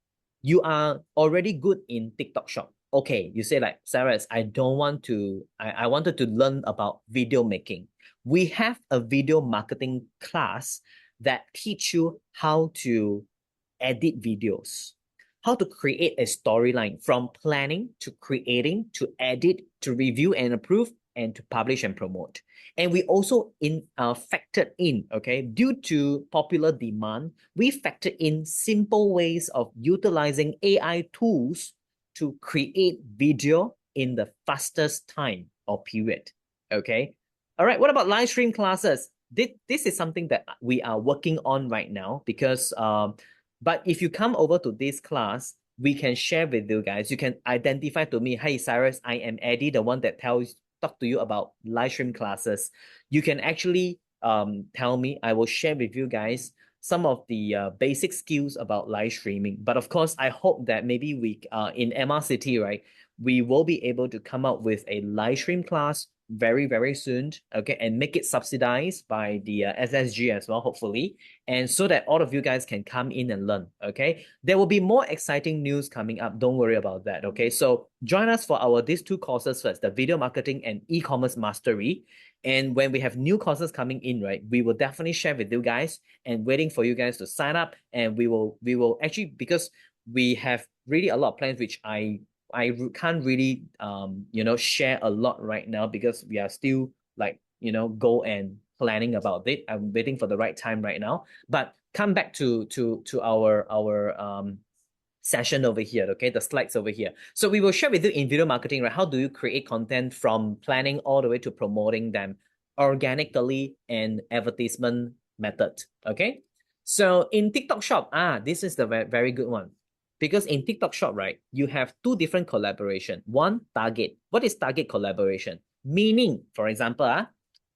you are already good in TikTok Shop, okay, you say like, Cyrus, I don't want to, I wanted to learn about video making. We have a video marketing class that teach you how to edit videos, how to create a storyline from planning to creating to edit to review and approve and to publish and promote. And we also factored in, okay, due to popular demand, we factored in simple ways of utilizing AI tools to create video in the fastest time or period. Okay. All right. What about live stream classes? This is something that we are working on right now, because but if you come over to this class, we can share with you guys. You can identify to me, hey Cyrus, I am Eddie, the one that talk to you about live stream classes. You can actually tell me. I will share with you guys some of the basic skills about live streaming. But of course, I hope that maybe we in MR City, right, we will be able to come up with a live stream class very, very soon, okay, and make it subsidized by the SSG as well, hopefully, and so that all of you guys can come in and learn, okay? There will be more exciting news coming up. Don't worry about that, okay? So join us for these 2 courses first, the video marketing and e-commerce mastery. And when we have new courses coming in, right, we will definitely share with you guys and waiting for you guys to sign up. And we will actually, because we have really a lot of plans, which I can't really share a lot right now, because we are still like go and planning about it. I'm waiting for the right time right now. But come back to our session over here, okay, the slides over here. So we will share with you in video marketing, right? How do you create content from planning all the way to promoting them organically and advertisement method, okay? So in TikTok Shop, this is the very good one. Because in TikTok Shop, right, you have two different collaboration. One, target. What is target collaboration? Meaning, for example,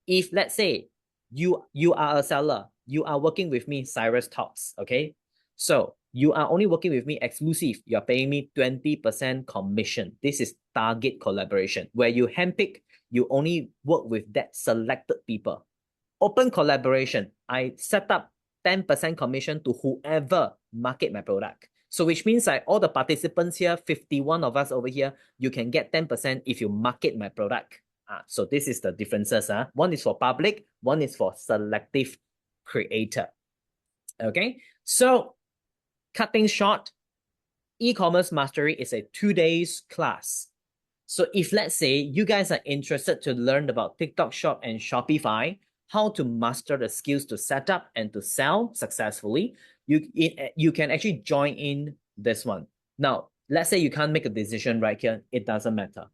if let's say you are a seller, you are working with me, Cyrus Talks, okay? So you are only working with me exclusive. You're paying me 20% commission. This is target collaboration, where you handpick, you only work with that selected people. Open collaboration, I set up 10% commission to whoever market my product. So which means like all the participants here, 51 of us over here, you can get 10% if you market my product. So this is the differences. One is for public, one is for selective creator. Okay, so cutting short, e-commerce mastery is a 2 days class. So if let's say you guys are interested to learn about TikTok Shop and Shopify, how to master the skills to set up and to sell successfully, you can actually join in this one. Now, let's say you can't make a decision right here, it doesn't matter.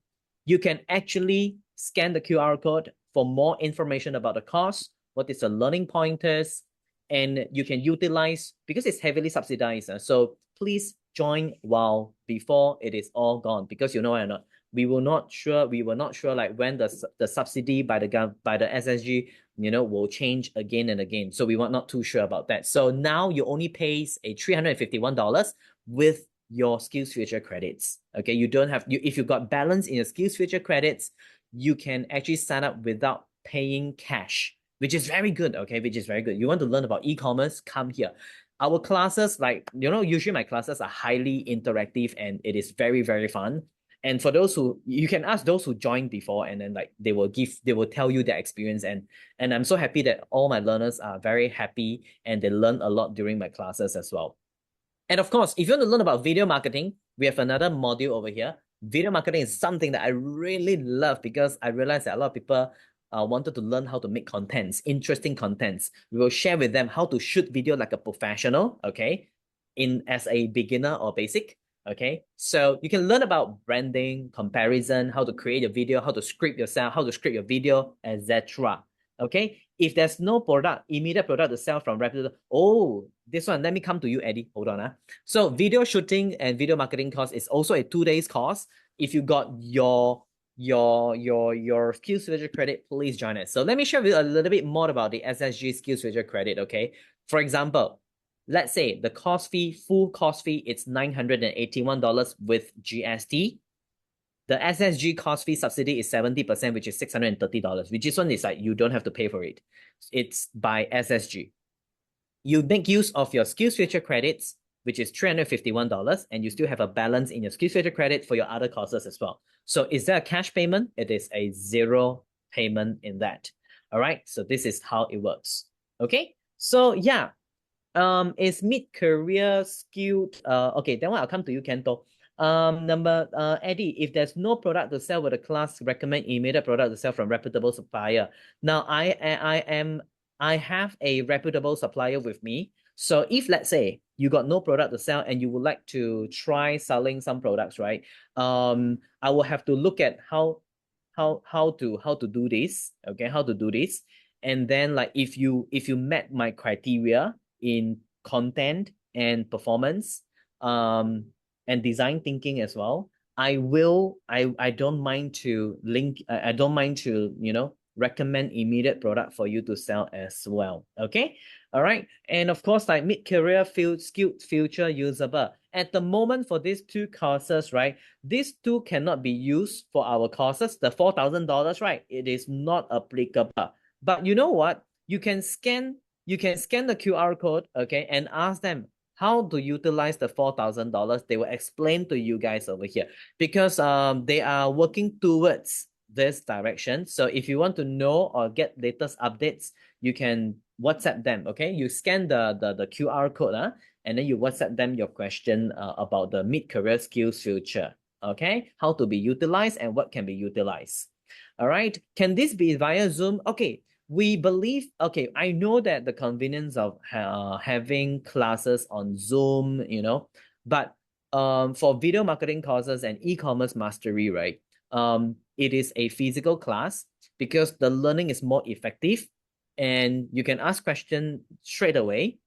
You can actually scan the QR code for more information about the course, what is the learning pointers, and you can utilize, because it's heavily subsidized. So please join while before it is all gone, because you know why or not, we were not sure like when the subsidy by the SSG, you know, will change again and again. So we were not too sure about that. So now you only pays a $351 with your SkillsFuture credits. Okay, you don't have, if you got balance in your SkillsFuture credits, you can actually sign up without paying cash, which is very good. Okay, which is very good. You want to learn about e-commerce, come here. Our classes, like, you know, usually my classes are highly interactive and it is very, very fun. And for those who, you can ask those who joined before, and then like they will tell you their experience. And I'm so happy that all my learners are very happy and they learn a lot during my classes as well. And of course, if you want to learn about video marketing, we have another module over here. Video marketing is something that I really love because I realized that a lot of people wanted to learn how to make contents, interesting contents. We will share with them how to shoot video like a professional, okay, as a beginner or basic. Okay, so you can learn about branding, comparison, how to create a video, how to script yourself, how to script your video, etc. Okay, if there's no immediate product to sell from reputable, this one, let me come to you, Eddie. Hold on. So video shooting and video marketing course is also a 2 days course. If you got your SkillsFuture credit, please join us. So let me share with you a little bit more about the SSG SkillsFuture credit. Okay, for example, let's say the full course fee, it's $981 with GST. The SSG course fee subsidy is 70%, which is $630, which is one is like you don't have to pay for it. It's by SSG. You make use of your SkillsFuture credits, which is $351, and you still have a balance in your SkillsFuture credit for your other courses as well. So is there a cash payment? It is a zero payment in that. All right, so this is how it works. Okay, so yeah, is mid-career skilled? Okay, then I'll come to you, Kento. Eddie, if there's no product to sell with the class, recommend immediate product to sell from reputable supplier. Now, I have a reputable supplier with me. So if let's say you got no product to sell and you would like to try selling some products, right? I will have to look at how to do this. Okay, how to do this. And then like if you met my criteria in content and performance, and design thinking as well, I don't mind to you know, recommend immediate product for you to sell as well. Okay, all right. And of course, like mid-career skilled future usable. At the moment for these two courses, right, these two cannot be used for our courses. The $4,000, right, it is not applicable. But you know what, you can scan the QR code, okay, and ask them how to utilize the $4,000. They will explain to you guys over here, because they are working towards this direction. So if you want to know or get latest updates, you can WhatsApp them. Okay, you scan the QR code, and then you WhatsApp them your question about the mid-career skills future. Okay, how to be utilized and what can be utilized. All right, can this be via Zoom? Okay, we believe, okay, I know that the convenience of having classes on Zoom, you know, but for video marketing courses and e-commerce mastery, right, it is a physical class because the learning is more effective and you can ask questions straight away,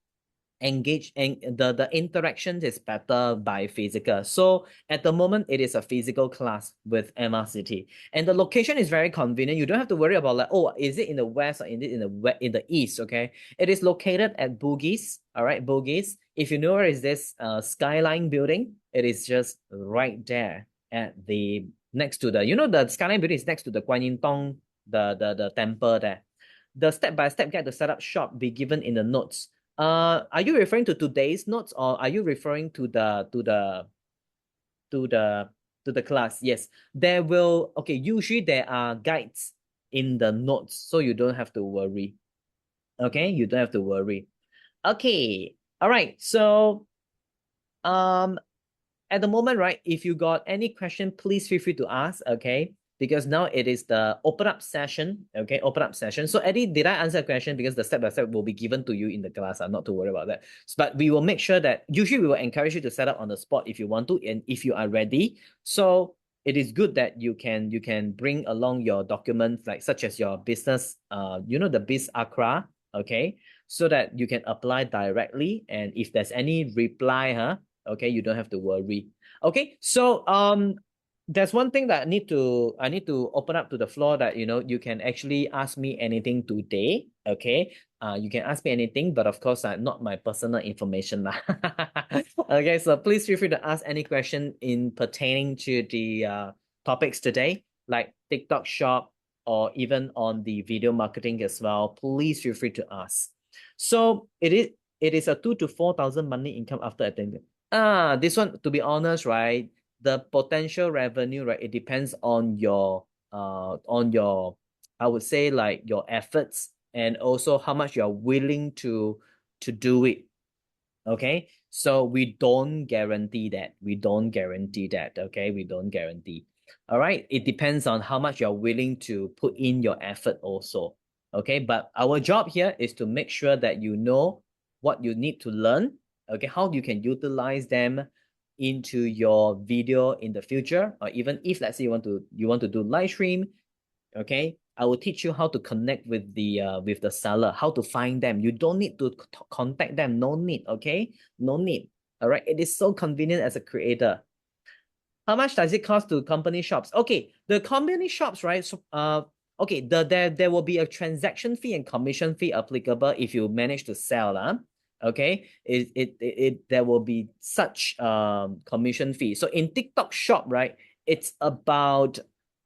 engage, and the interaction is better by physical. So at the moment, it is a physical class with MRCT, and the location is very convenient. You don't have to worry about like, oh, is it in the west or is it in the east? Okay, it is located at Bugis. All right, Bugis. If you know where is this Skyline building, it is just right there at the next to the, you know, the Skyline building is next to the Guan Yin Tong, the temple there. The step-by-step guide to set up shop be given in the notes. Are you referring to today's notes or are you referring to the class? Yes, there will, okay, usually there are guides in the notes, so you don't have to worry. Okay, you don't have to worry. Okay, all right. So at the moment, right, if you got any question, please feel free to ask, okay? Because now it is the open up session, okay? Open up session. So Eddie, did I answer a question? Because the step-by-step will be given to you in the class. Not to worry about that. But we will make sure that, usually we will encourage you to set up on the spot if you want to and if you are ready. So it is good that you can bring along your documents, like such as your business, you know, the Biz Accra, okay? So that you can apply directly. And if there's any reply, okay, you don't have to worry. Okay, so there's one thing that I need to open up to the floor, that you know, you can actually ask me anything today. Okay, you can ask me anything, but of course not my personal information lah. Okay, so please feel free to ask any question in pertaining to the topics today, like TikTok shop or even on the video marketing as well. Please feel free to ask. So it is a 2,000 to 4,000 monthly income after attending. This one, to be honest, right, the potential revenue, right, it depends on your I would say, like, your efforts and also how much you're willing to do it. Okay, so we don't guarantee that. We don't guarantee that. Okay, we don't guarantee. All right, it depends on how much you're willing to put in your effort also. Okay, but our job here is to make sure that you know what you need to learn. Okay, how you can utilize them into your video in the future, or even if, let's say, you want to do live stream. Okay, I will teach you how to connect with the seller, how to find them. You don't need to contact them. No need. Okay, no need. All right, it is so convenient as a creator. How much does it cost to company shops? Okay, the company shops, right? So okay, there will be a transaction fee and commission fee applicable if you manage to sell. Okay, there will be such commission fee. So in TikTok shop, right, it's about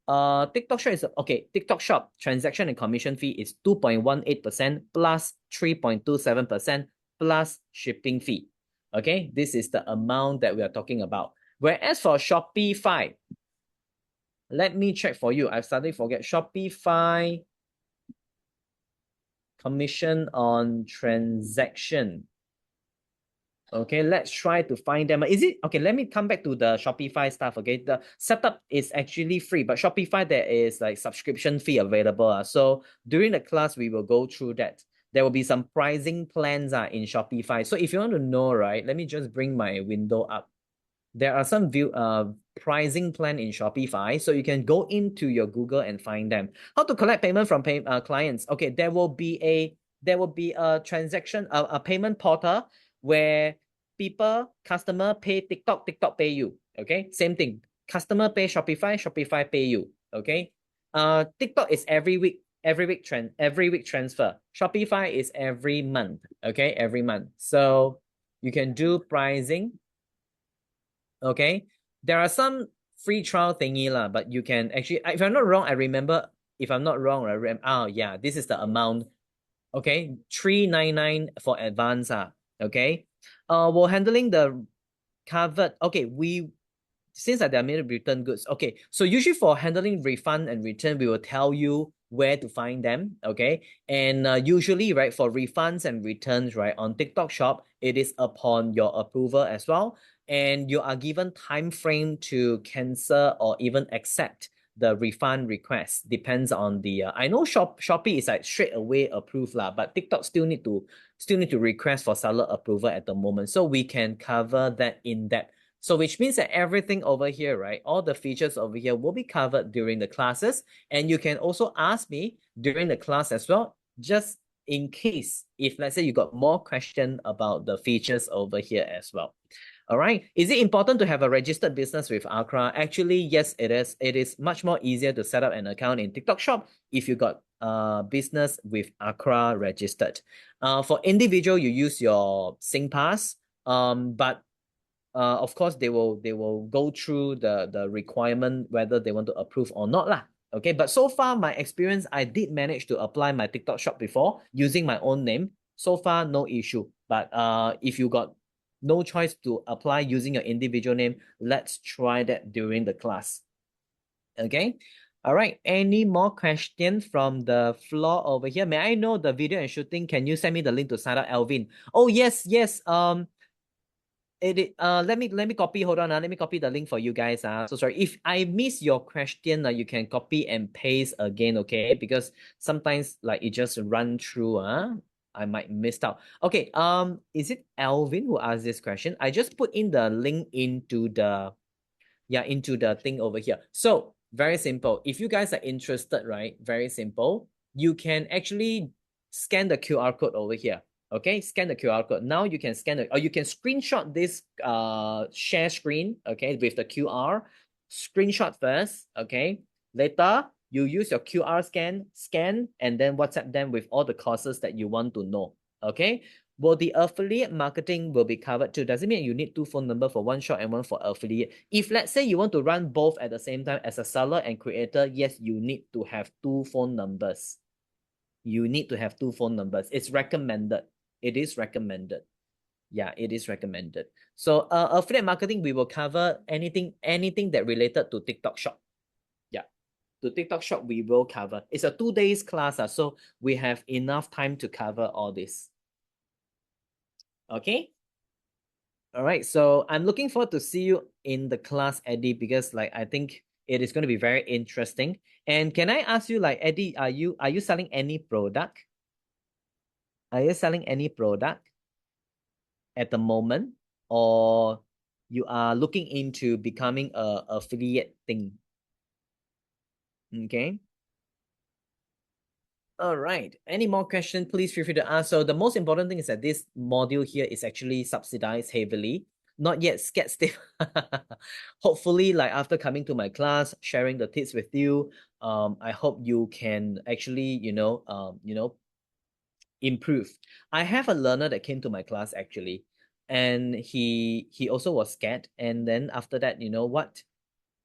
TikTok shop is okay. TikTok shop transaction and commission fee is 2.18% plus 3.27% plus shipping fee. Okay, this is the amount that we are talking about. Whereas for Shopify, let me check for you. I've suddenly forget. Shopify commission on transaction. Okay, let's try to find them. Is it okay? Let me come back to the Shopify stuff. Okay, the setup is actually free, but Shopify, there is like subscription fee available. So during the class, we will go through that. There will be some pricing plans in Shopify. So if you want to know, right, let me just bring my window up. There are some pricing plan in Shopify, so you can go into your Google and find them. How to collect payment from clients? Okay, there will be a transaction, a payment portal where customer pay TikTok, TikTok pay you. Okay, same thing. Customer pay Shopify, Shopify pay you. Okay, TikTok is every week transfer. Shopify is every month. Okay, every month. So you can do pricing. Okay, there are some free trial thingy lah, but you can actually, if I'm not wrong, I remember, if I'm not wrong, yeah, this is the amount. Okay, 399 for advance. Okay, we're handling the covered. Okay, since there are many return goods. Okay, so usually for handling refund and return, we will tell you where to find them. Okay, and usually, right, for refunds and returns, right, on TikTok shop, it is upon your approval as well, and you are given time frame to cancel or even accept the refund request. Depends on the I know Shopee is like straight away approved lah, but TikTok still need to request for seller approval at the moment. So we can cover that in depth. So which means that everything over here, right? All the features over here will be covered during the classes. And you can also ask me during the class as well, just in case if let's say you got more question about the features over here as well. All right. Is it important to have a registered business with Acra? Actually, yes, it is. It is much more easier to set up an account in TikTok Shop if you got business with Acra registered. For individual, you use your SingPass. But of course, they will go through the requirement whether they want to approve or not lah. Okay, but so far my experience, I did manage to apply my TikTok Shop before using my own name. So far, no issue. But if you got no choice to apply using your individual name, let's try that during the class. Okay. All right. Any more questions from the floor over here? May I know the video and shooting? Can you send me the link to sign up, Alvin? Oh, yes. Let me copy. Hold on. Let me copy the link for you guys. So sorry. If I miss your question, you can copy and paste again, okay? Because sometimes like it just run through. I might missed out. Okay. Is it Alvin who asked this question? I just put in the link into the thing over here. So very simple. If you guys are interested, right? Very simple. You can actually scan the QR code over here. Okay, scan the QR code. Now you can scan it, or you can screenshot this share screen, okay, with the QR. Screenshot first, okay. Later, you use your QR scan, and then WhatsApp them with all the courses that you want to know. Okay. Well, the affiliate marketing will be covered too. Does it mean you need two phone numbers for one shop and one for affiliate? If let's say you want to run both at the same time as a seller and creator, yes, you need to have two phone numbers. You need to have two phone numbers. It's recommended. It is recommended. Yeah, it is recommended. So affiliate marketing, we will cover anything that related to TikTok Shop. Yeah, to TikTok Shop, we will cover. It's a 2 days class, so we have enough time to cover all this. Okay. All right. So I'm looking forward to see you in the class, Eddie, because like I think it is going to be very interesting. And can I ask you, like, Eddie, are you selling any product? Are you selling any product at the moment, or you are looking into becoming a affiliate thing? Okay. All right. Any more questions? Please feel free to ask. So the most important thing is that this module here is actually subsidized heavily. Not yet scared stiff. Hopefully, like after coming to my class, sharing the tips with you, I hope you can actually, improve. I have a learner that came to my class actually, and he also was scared. And then after that, you know what?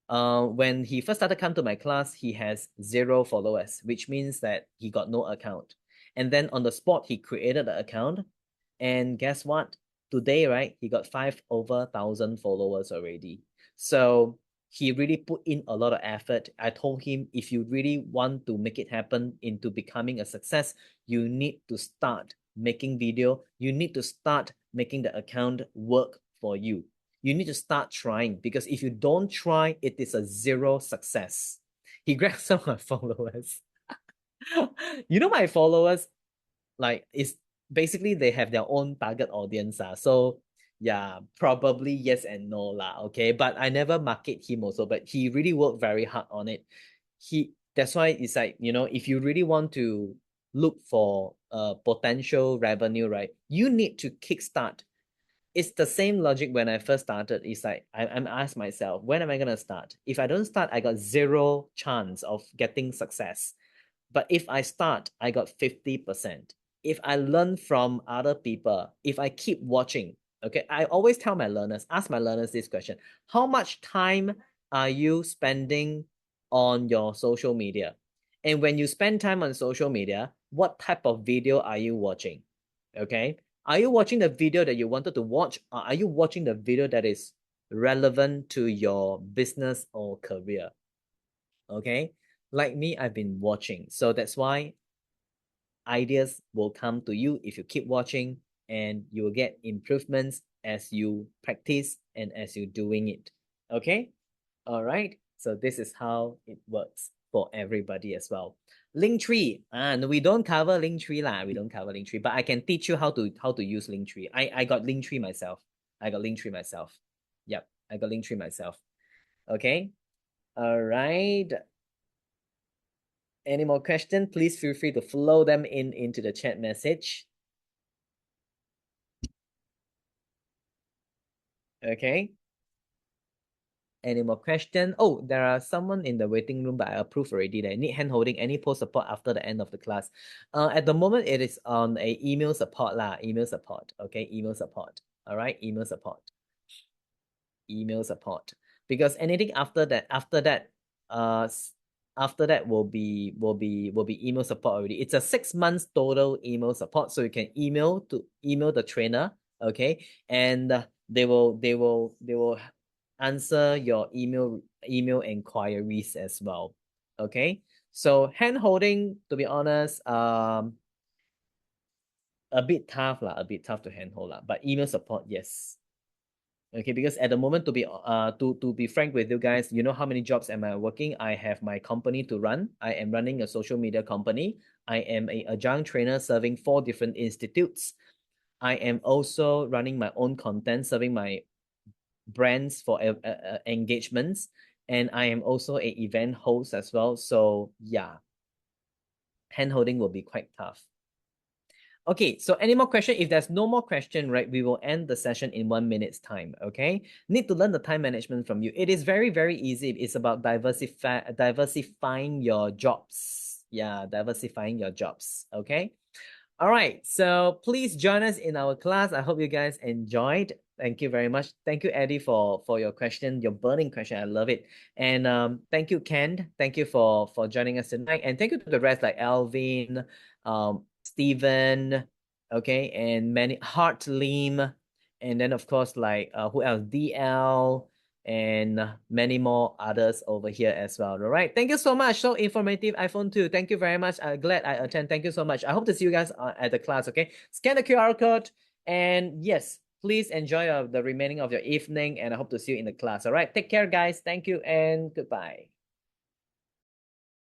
When he first started come to my class, he has 0 followers, which means that he got no account. And then on the spot, he created the account. And guess what? Today, right, he got 5,000 followers already. So he really put in a lot of effort. I told him, if you really want to make it happen into becoming a success, you need to start making video. You need to start making the account work for you. You need to start trying, because if you don't try, it is a 0 success. He grabbed some of my followers. You know, my followers, like, is basically they have their own target audience. So yeah, probably yes and no lah. Okay. But I never market him also, but he really worked very hard on it. That's why it's like, if you really want to look for potential revenue, right, you need to kickstart. It's the same logic when I first started. It's like I'm asked myself, when am I gonna start? If I don't start, I got 0 chance of getting success. But if I start, I got 50%. If I learn from other people, if I keep watching, okay, I always tell my learners, ask my learners this question: how much time are you spending on your social media? And when you spend time on social media, what type of video are you watching? Okay. Are you watching the video that you wanted to watch, or are you watching the video that is relevant to your business or career? Okay. Like me, I've been watching. So that's why ideas will come to you if you keep watching, and you will get improvements as you practice and as you're doing it. Okay. All right. So this is how it works for everybody as well. Linktree, and we don't cover Linktree lah. We don't cover Linktree, but I can teach you how to use Linktree. I got Linktree myself. I got Linktree myself. Yep, I got Linktree myself. Okay. All right. Any more questions? Please feel free to flow them into the chat message. Okay. Any more question? Oh, there are someone in the waiting room, but I approved already. They need hand holding. Any post support after the end of the class. At the moment, it is on a email support lah. Email support. Okay, email support. All right, email support. Email support. Because anything after that, after that will be email support already. It's a 6 months total email support. So you can email the trainer. Okay, and they will answer your email inquiries as well. Okay, so hand holding, to be honest, a bit tough to hand hold lah, but email support, yes. Okay, because at the moment, to be frank with you guys, you know how many jobs am I working? I have my company to run. I am running a social media company. I am a adjunct trainer serving 4 different institutes. I am also running my own content, serving my brands for engagements, and I am also an event host as well. So yeah, hand holding will be quite tough. Okay, so any more question? If there's no more question, right, we will end the session in 1 minute's time, okay? Need to learn the time management from you. It is very, very easy. It's about diversifying your jobs. Yeah, diversifying your jobs, okay? All right, so please join us in our class. I hope you guys enjoyed. Thank you very much. Thank you, Eddie, for your question, your burning question. I love it. And thank you, Ken. Thank you for joining us tonight. And thank you to the rest like Alvin, Stephen, okay, and many Heart Lim, and then of course like who else? DL and many more others over here as well. All right, thank you so much. So informative, iPhone 2. Thank you very much. I'm glad I attend. Thank you so much. I hope to see you guys at the class. Okay, scan the QR code, and yes, please enjoy the remaining of your evening, and I hope to see you in the class. All right, take care, guys. Thank you and goodbye.